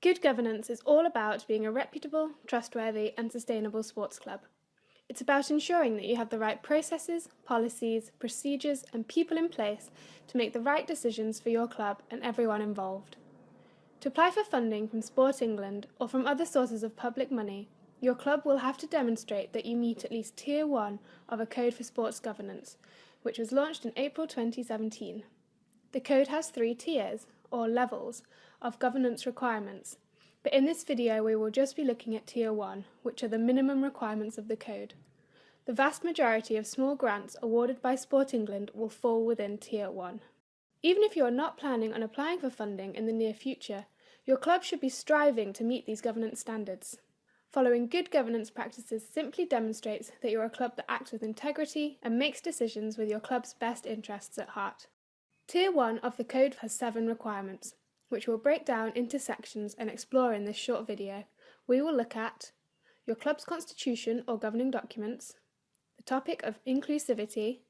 Good governance is all about being a reputable, trustworthy, and sustainable sports club. It's about ensuring that you have the right processes, policies, procedures, and people in place to make the right decisions for your club and everyone involved. To apply for funding from Sport England or from other sources of public money, your club will have to demonstrate that you meet at least Tier 1 of a Code for Sports Governance, which was launched in April 2017. The code has 3 tiers, or levels, of governance requirements, but in this video we will just be looking at Tier 1, which are the minimum requirements of the code. The vast majority of small grants awarded by Sport England will fall within Tier 1. Even if you are not planning on applying for funding in the near future, your club should be striving to meet these governance standards. Following good governance practices simply demonstrates that you are a club that acts with integrity and makes decisions with your club's best interests at heart. Tier 1 of the code has 7 requirements, which we'll break down into sections and explore in this short video. We will look at your club's constitution or governing documents, the topic of inclusivity,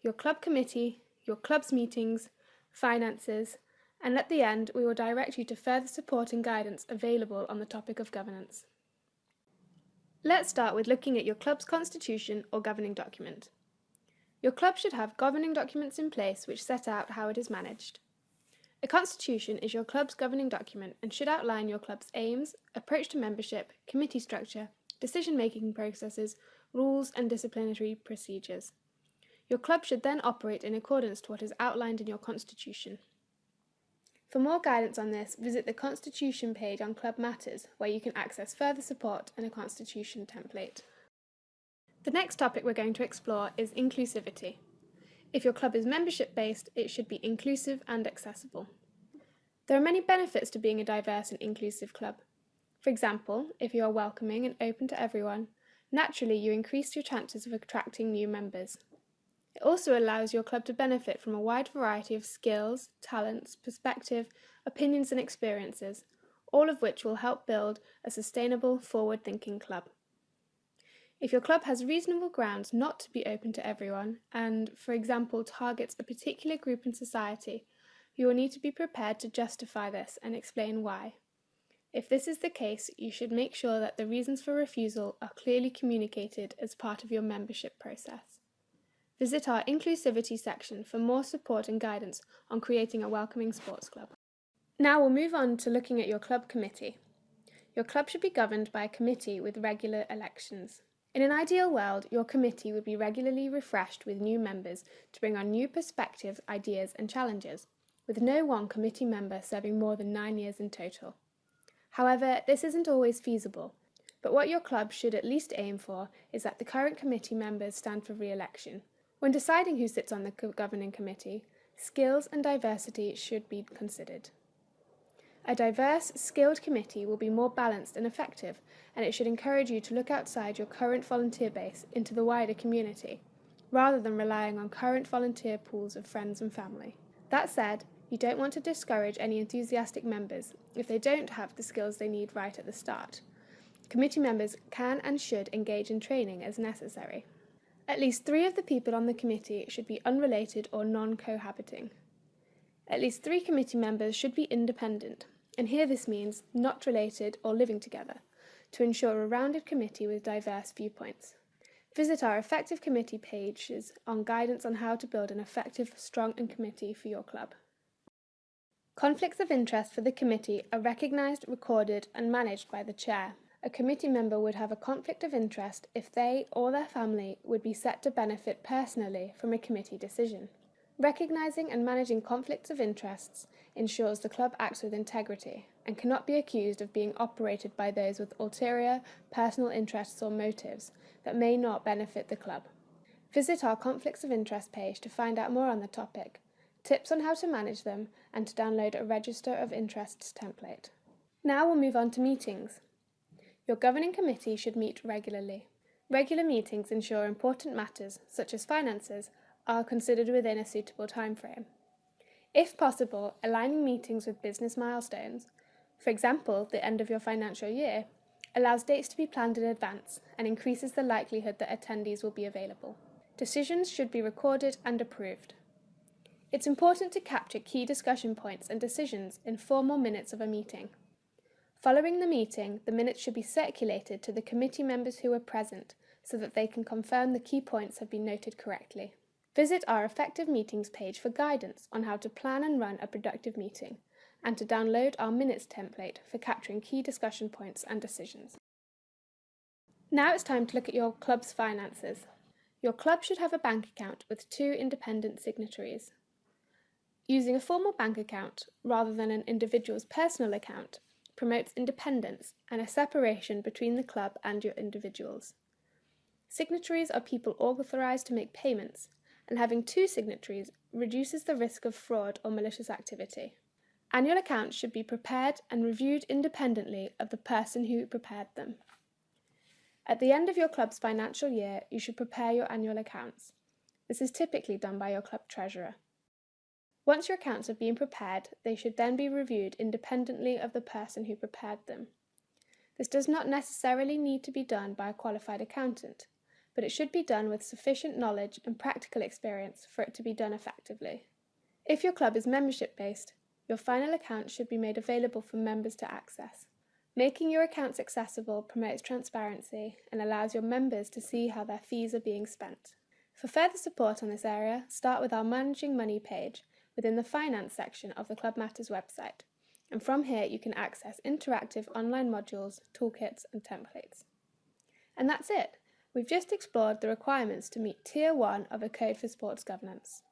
your club committee, your club's meetings, finances, and at the end we will direct you to further support and guidance available on the topic of governance. Let's start with looking at your club's constitution or governing document. Your club should have governing documents in place which set out how it is managed. A constitution is your club's governing document and should outline your club's aims, approach to membership, committee structure, decision-making processes, rules and disciplinary procedures. Your club should then operate in accordance to what is outlined in your constitution. For more guidance on this, visit the Constitution page on Club Matters, where you can access further support and a constitution template. The next topic we're going to explore is inclusivity. If your club is membership-based, it should be inclusive and accessible. There are many benefits to being a diverse and inclusive club. For example, if you are welcoming and open to everyone, naturally you increase your chances of attracting new members. It also allows your club to benefit from a wide variety of skills, talents, perspective, opinions and experiences, all of which will help build a sustainable, forward-thinking club. If your club has reasonable grounds not to be open to everyone and, for example, targets a particular group in society, you will need to be prepared to justify this and explain why. If this is the case, you should make sure that the reasons for refusal are clearly communicated as part of your membership process. Visit our inclusivity section for more support and guidance on creating a welcoming sports club. Now we'll move on to looking at your club committee. Your club should be governed by a committee with regular elections. In an ideal world, your committee would be regularly refreshed with new members to bring on new perspectives, ideas and challenges, with no one committee member serving more than 9 years in total. However, this isn't always feasible, but what your club should at least aim for is that the current committee members stand for re-election. When deciding who sits on the governing committee, skills and diversity should be considered. A diverse, skilled committee will be more balanced and effective, and it should encourage you to look outside your current volunteer base into the wider community, rather than relying on current volunteer pools of friends and family. That said, you don't want to discourage any enthusiastic members if they don't have the skills they need right at the start. Committee members can and should engage in training as necessary. At least 3 of the people on the committee should be unrelated or non-cohabiting. At least 3 committee members should be independent, and here this means not related or living together, to ensure a rounded committee with diverse viewpoints. Visit our effective committee pages on guidance on how to build an effective, strong committee for your club. Conflicts of interest for the committee are recognised, recorded and managed by the chair. A committee member would have a conflict of interest if they or their family would be set to benefit personally from a committee decision. Recognising and managing conflicts of interests ensures the club acts with integrity and cannot be accused of being operated by those with ulterior, personal interests or motives that may not benefit the club. Visit our Conflicts of Interest page to find out more on the topic, tips on how to manage them, and to download a Register of Interests template. Now we'll move on to meetings. Your governing committee should meet regularly. Regular meetings ensure important matters, such as finances, are considered within a suitable timeframe. If possible, aligning meetings with business milestones, for example, the end of your financial year, allows dates to be planned in advance and increases the likelihood that attendees will be available. Decisions should be recorded and approved. It's important to capture key discussion points and decisions in formal minutes of a meeting. Following the meeting, the minutes should be circulated to the committee members who were present so that they can confirm the key points have been noted correctly. Visit our Effective Meetings page for guidance on how to plan and run a productive meeting, and to download our minutes template for capturing key discussion points and decisions. Now it's time to look at your club's finances. Your club should have a bank account with 2 independent signatories. Using a formal bank account rather than an individual's personal account promotes independence and a separation between the club and your individuals. Signatories are people authorised to make payments, and having 2 signatories reduces the risk of fraud or malicious activity. Annual accounts should be prepared and reviewed independently of the person who prepared them. At the end of your club's financial year, you should prepare your annual accounts. This is typically done by your club treasurer. Once your accounts have been prepared, they should then be reviewed independently of the person who prepared them. This does not necessarily need to be done by a qualified accountant, but it should be done with sufficient knowledge and practical experience for it to be done effectively. If your club is membership-based, your final account should be made available for members to access. Making your accounts accessible promotes transparency and allows your members to see how their fees are being spent. For further support on this area, start with our Managing Money page within the Finance section of the Club Matters website, and from here you can access interactive online modules, toolkits and templates. And that's it! We've just explored the requirements to meet Tier 1 of a Code for Sports Governance.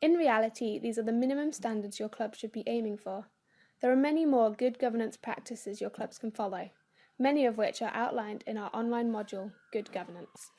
In reality, these are the minimum standards your club should be aiming for. There are many more good governance practices your clubs can follow, many of which are outlined in our online module, Good Governance.